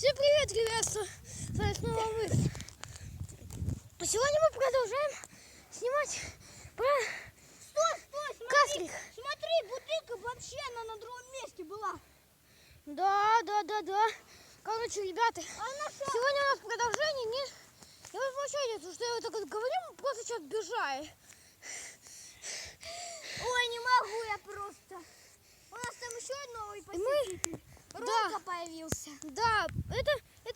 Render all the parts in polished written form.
Всем привет, ребят! С вами снова мы. Сегодня мы продолжаем снимать про Стой, каслик. смотри, бутылка вообще она на другом месте была. Да. Короче, ребята, сегодня у нас продолжение. Я возмущаюсь, что я вот так вот говорю, мы просто сейчас бежали. Ой, не могу я просто. У нас там еще новый посетитель. Ромка появился. Да, это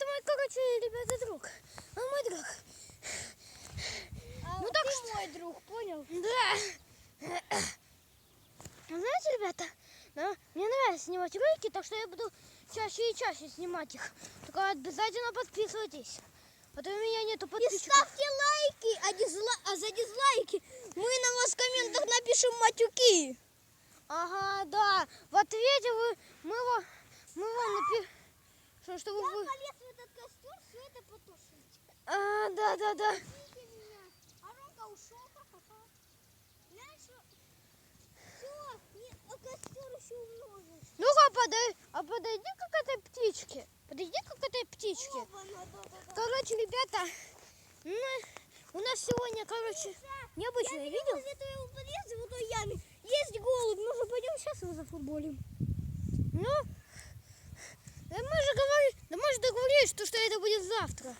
мой, короче, ребята, друг. Он мой друг. Ну так ты мой друг, понял? Да. Знаете, ребята, мне нравится снимать ролики, так что я буду чаще и чаще снимать их. Только обязательно подписывайтесь. А то у меня нету И подписчиков. ставьте лайки, а за дизлайки мы на вас в комментах напишем матюки. Ага, да. В ответе мы вам напишем, чтобы Я вы... полез в этот костер, все это потушить. Да. Видите меня? А Ромка ушел, ха-ха-ха. Знаешь, все, костер еще умножился. Ну-ка, подойди-ка к этой птичке. Подойди-ка к этой птичке. Да. Короче, ребята, у нас сегодня, необычное видео. Возле твоего подъезда в той яме есть голубь. Мы же пойдем сейчас его зафутболим. Ну, мы же договорились, что это будет завтра.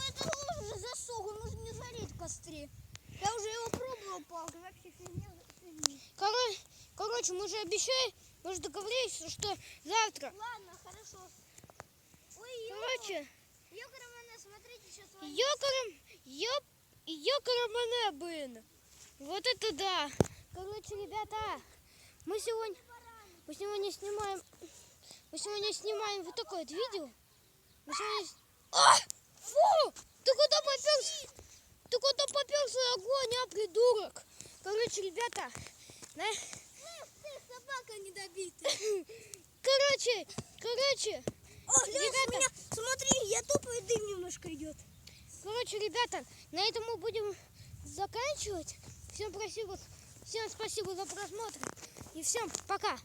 Это уже засох, он может не жарить в костре. Я уже его пробовал, палкой, вообще фигня. Короче, мы же обещали, мы же договорились, что завтра. Ладно, хорошо. Ой, Короче, Йокарамане, смотрите, сейчас Йокарамане, блин. Вот это да. Короче, ребята, мы сегодня снимаем вот такое вот видео. Фу! Ты куда попёрся, огонь, придурок? Короче, ребята, Ты собака недобитая. Короче, Ребята, меня, смотри, я тупо, и дым немножко идет. Короче, ребята, на этом мы будем заканчивать. Всем спасибо за просмотр и всем пока.